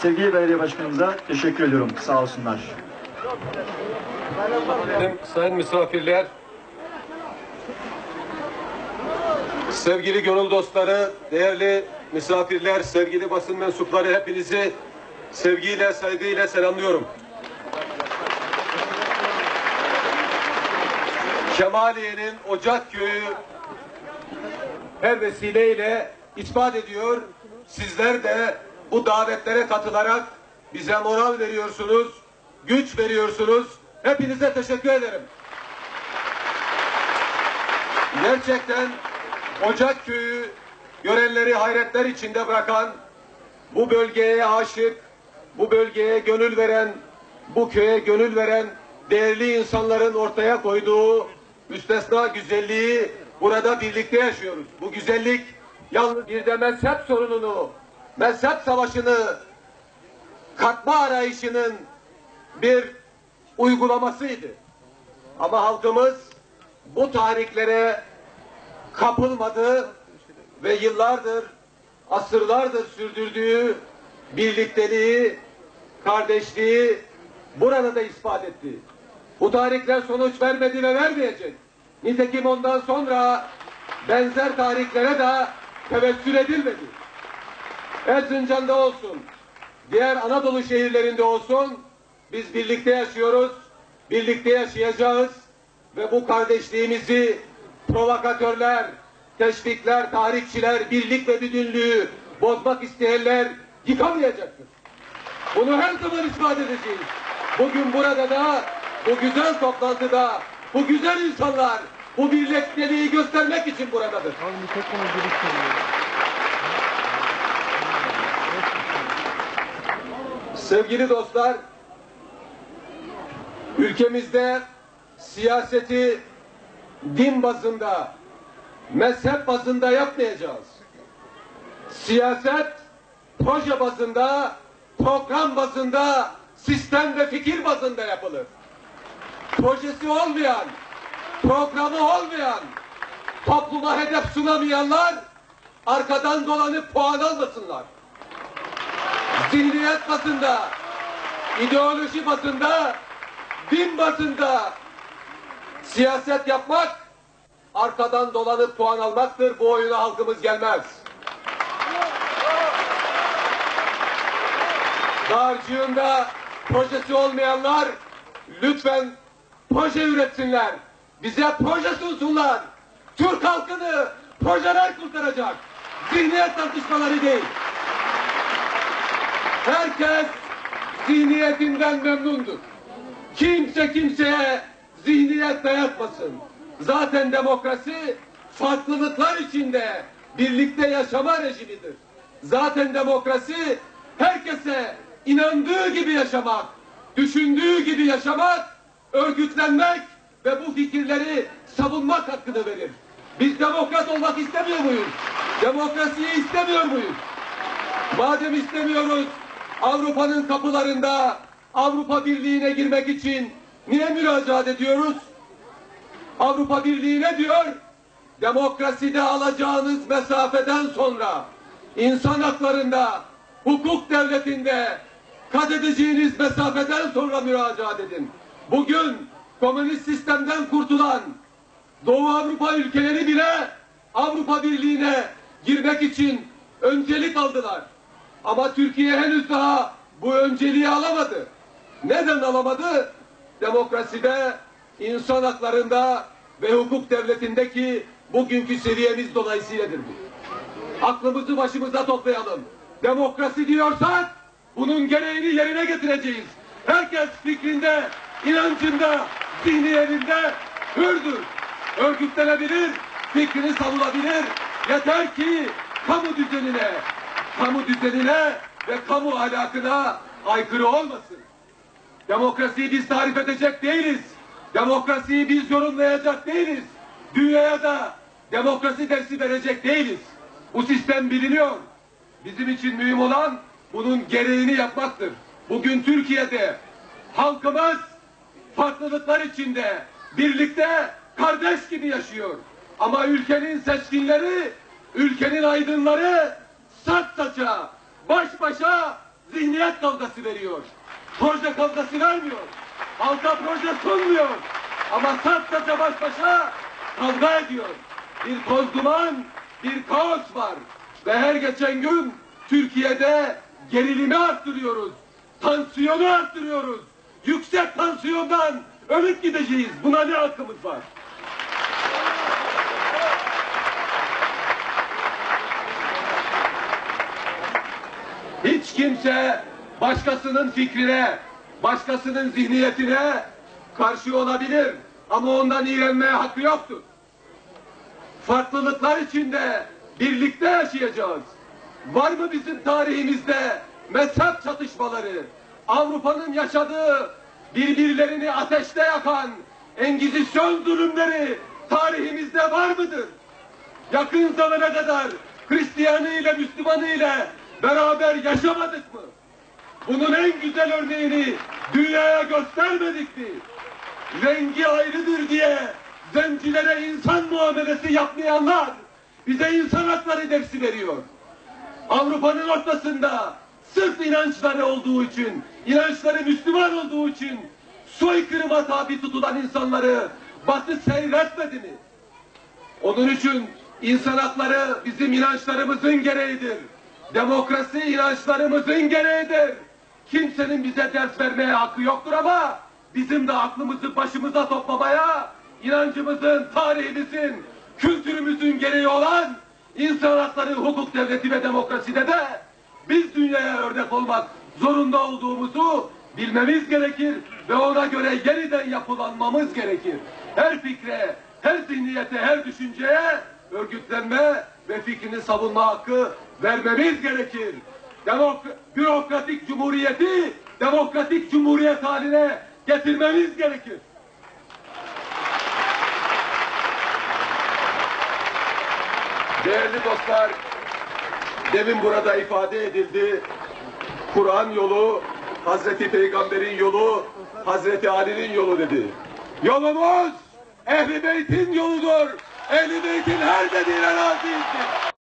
Sevgili belediye başkanımıza teşekkür ediyorum. Sağ olsunlar. Sayın misafirler, sevgili gönül dostları, değerli misafirler, sevgili basın mensupları, hepinizi sevgiyle, saygıyla selamlıyorum. Kemaliye'nin Ocak Köyü her vesileyle ispat ediyor. Sizler de bu davetlere katılarak bize moral veriyorsunuz, güç veriyorsunuz. Hepinize teşekkür ederim. Gerçekten Ocak Köyü görenleri hayretler içinde bırakan, bu bölgeye aşık, bu bölgeye gönül veren, bu köye gönül veren değerli insanların ortaya koyduğu müstesna güzelliği burada birlikte yaşıyoruz. Bu güzellik yalnız bir de mezhep sorununu, mezhep savaşını, katma arayışının bir uygulamasıydı. Ama halkımız bu tahriklere kapılmadı ve yıllardır, asırlardır sürdürdüğü birlikteliği, kardeşliği burada da ispat etti. Bu tahrikler sonuç vermedi ve vermeyecek. Nitekim ondan sonra benzer tahriklere de tevessül edilmedi. Erzincan'da olsun, diğer Anadolu şehirlerinde olsun, biz birlikte yaşıyoruz, birlikte yaşayacağız ve bu kardeşliğimizi provokatörler, teşvikler, tahrikçiler, birlik ve bütünlüğü bozmak isteyenler yıkamayacaktır. Bunu her zaman ispat edeceğiz. Bugün burada da, bu güzel toplantıda, bu güzel insanlar bu birlikteliği göstermek için buradadır. Sevgili dostlar, ülkemizde siyaseti din bazında, mezhep bazında yapmayacağız. Siyaset proje bazında, program bazında, sistem ve fikir bazında yapılır. Projesi olmayan, programı olmayan, topluma hedef sunamayanlar arkadan dolanıp puan almasınlar. Zihniyet bazında, ideoloji bazında, din bazında siyaset yapmak, arkadan dolanıp puan almaktır. Bu oyuna halkımız gelmez. Dağarcığında projesi olmayanlar lütfen proje üretsinler. Bize proje sunsunlar. Türk halkını projeler kurtaracak. Zihniyet tartışmaları değil. Herkes zihniyetinden memnundur. Kimse kimseye zihniyet dayatmasın. Zaten demokrasi farklılıklar içinde birlikte yaşama rejimidir. Zaten demokrasi herkese inandığı gibi yaşamak, düşündüğü gibi yaşamak, örgütlenmek ve bu fikirleri savunmak hakkını verir. Biz demokrat olmak istemiyor muyuz? Demokrasiyi istemiyor muyuz? Madem istemiyoruz, Avrupa'nın kapılarında Avrupa Birliği'ne girmek için niye müracaat ediyoruz? Avrupa Birliği ne diyor? Demokraside alacağınız mesafeden sonra, insan haklarında, hukuk devletinde kat edeceğiniz mesafeden sonra müracaat edin. Bugün komünist sistemden kurtulan Doğu Avrupa ülkeleri bile Avrupa Birliği'ne girmek için öncelik aldılar. Ama Türkiye henüz daha bu önceliği alamadı. Neden alamadı? Demokraside, insan haklarında ve hukuk devletindeki bugünkü seviyemiz dolayısıyladır bu. Aklımızı başımıza toplayalım. Demokrasi diyorsak bunun gereğini yerine getireceğiz. Herkes fikrinde, inancında, zihniyetinde hürdür. Örgütlenebilir, fikrini savunabilir. Yeter ki kamu düzenine ve kamu ahlakına aykırı olmasın. Demokrasiyi biz tarif edecek değiliz. Demokrasiyi biz yorumlayacak değiliz. Dünyaya da demokrasi dersi verecek değiliz. Bu sistem biliniyor. Bizim için mühim olan bunun gereğini yapmaktır. Bugün Türkiye'de halkımız farklılıklar içinde birlikte kardeş gibi yaşıyor. Ama ülkenin seçkinleri, ülkenin aydınları saç saça, baş başa zihniyet kavgası veriyor. Proje kavgası vermiyor. Halka proje sunmuyor. Ama sadece baş başa kavga ediyor. Bir toz duman, bir kaos var. Ve her geçen gün Türkiye'de gerilimi arttırıyoruz. Tansiyonu arttırıyoruz. Yüksek tansiyondan ölüp gideceğiz. Buna ne hakkımız var? Hiç kimse başkasının fikrine, başkasının zihniyetine karşı olabilir. Ama ondan iğrenmeye hakkı yoktur. Farklılıklar içinde birlikte yaşayacağız. Var mı bizim tarihimizde mezhep çatışmaları, Avrupa'nın yaşadığı birbirlerini ateşte yakan Engizisyon zulümleri tarihimizde var mıdır? Yakın zamana kadar Hristiyanı ile Müslümanı ile beraber yaşamadık mı? Bunun en güzel örneğini dünyaya göstermedik mi? Rengi ayrıdır diye zencilere insan muamelesi yapmayanlar bize insan hakları dersi veriyor. Avrupa'nın ortasında sırf inançları olduğu için, inançları Müslüman olduğu için soykırıma tabi tutulan insanları Batı seyretmedi mi? Onun için insan hakları bizim inançlarımızın gereğidir. Demokrasi inançlarımızın gereğidir. Kimsenin bize ders vermeye hakkı yoktur ama bizim de aklımızı başımıza toplamaya, inancımızın, tarihimizin, kültürümüzün gereği olan insan hakları, hukuk devleti ve demokraside de biz dünyaya örnek olmak zorunda olduğumuzu bilmemiz gerekir ve ona göre yeniden yapılanmamız gerekir. Her fikre, her zihniyete, her düşünceye örgütlenme ve fikrini savunma hakkı vermemiz gerekir. Bürokratik cumhuriyeti demokratik cumhuriyet haline getirmemiz gerekir. Değerli dostlar, demin burada ifade edildi. Kur'an yolu, Hazreti Peygamber'in yolu, Hazreti Ali'nin yolu dedi. Yolumuz Ehl-i Beyt'in yoludur. Ehl-i Beyt'in her dediğine razıyızdır.